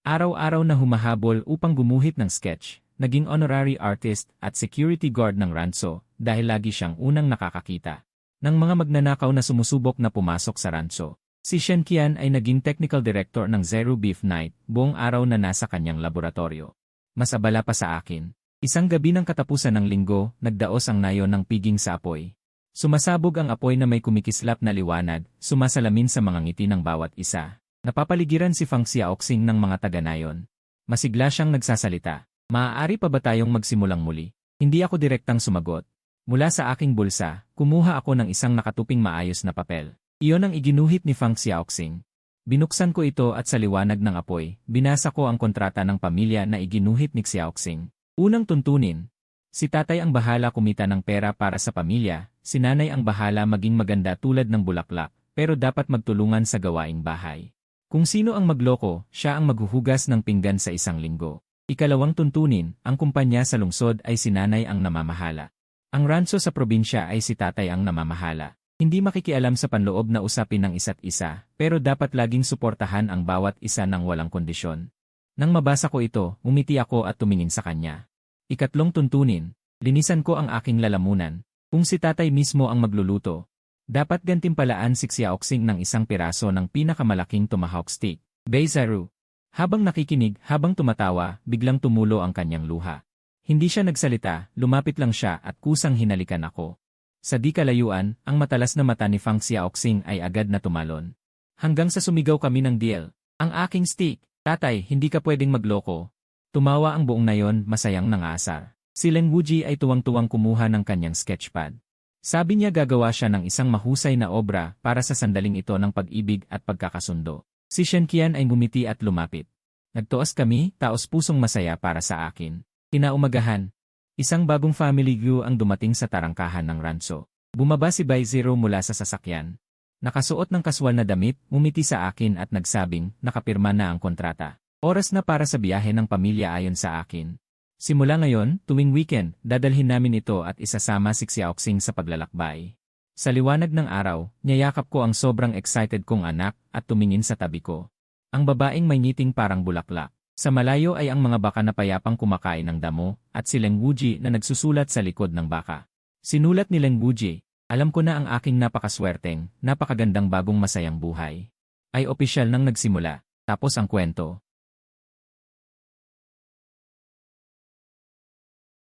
Araw-araw na humahabol upang gumuhit ng sketch, naging honorary artist at security guard ng rancho dahil lagi siyang unang nakakakita ng mga magnanakaw na sumusubok na pumasok sa rancho. Si Shen Qian ay naging technical director ng Zero Beef Night, buong araw na nasa kanyang laboratorio. Mas abala pa sa akin. Isang gabi ng katapusan ng linggo, nagdaos ang nayon ng piging sa apoy. Sumasabog ang apoy na may kumikislap na liwanag, sumasalamin sa mga ngiti ng bawat isa. Napapaligiran si Fang Xiaoxing ng mga taga-nayon. Masigla siyang nagsasalita. Maaari pa ba tayong magsimulang muli? Hindi ako direktang sumagot. Mula sa aking bulsa, kumuha ako ng isang nakatuping maayos na papel. Iyon ang iginuhit ni Fang Xiaoxing. Binuksan ko ito at sa liwanag ng apoy, binasa ko ang kontrata ng pamilya na iginuhit ni Xiaoxing. Unang tuntunin. Si tatay ang bahala kumita ng pera para sa pamilya, si nanay ang bahala maging maganda tulad ng bulaklak, pero dapat magtulungan sa gawaing bahay. Kung sino ang magloko, siya ang maghuhugas ng pinggan sa isang linggo. Ikalawang tuntunin, ang kumpanya sa lungsod ay si nanay ang namamahala. Ang rancho sa probinsya ay si tatay ang namamahala. Hindi makikialam sa panloob na usapin ng isa't isa, pero dapat laging suportahan ang bawat isa ng walang kondisyon. Nang mabasa ko ito, umiti ako at tumingin sa kanya. Ikatlong tuntunin, linisan ko ang aking lalamunan. Kung si tatay mismo ang magluluto, dapat gantimpalaan si Xiaoxing ng isang piraso ng pinakamalaking tomahawk steak. Beizaru. Habang nakikinig, habang tumatawa, biglang tumulo ang kanyang luha. Hindi siya nagsalita, lumapit lang siya at kusang hinalikan ako. Sa di kalayuan, ang matalas na mata ni Fang Xiaoxing ay agad na tumalon. Hanggang sa sumigaw kami ng deal. Ang aking steak, tatay, hindi ka pwedeng magloko. Tumawa ang buong nayon, masayang nangasar. Si Leng Wuji ay tuwang-tuwang kumuha ng kanyang sketchpad. Sabi niya gagawa siya ng isang mahusay na obra para sa sandaling ito ng pag-ibig at pagkakasundo. Si Shen Qian ay ngumiti at lumapit. Nagtuos kami, taos-pusong masaya para sa akin. Kinaumagahan, isang bagong family view ang dumating sa tarangkahan ng rancho. Bumaba si Bay Zero mula sa sasakyan. Nakasuot ng kaswal na damit, umiti sa akin at nagsabing, nakapirma na ang kontrata. Oras na para sa biyahe ng pamilya ayon sa akin. Simula ngayon, tuwing weekend, dadalhin namin ito at isasama si Xiaoxing sa paglalakbay. Sa liwanag ng araw, niyayakap ko ang sobrang excited kong anak at tumingin sa tabi ko. Ang babaeng may ngiting parang bulaklak. Sa malayo ay ang mga baka na payapang kumakain ng damo, at si Leng Wuji na nagsusulat sa likod ng baka. Sinulat ni Leng Wuji, alam ko na ang aking napakaswerteng, napakagandang bagong masayang buhay. Ay opisyal nang nagsimula, tapos ang kwento.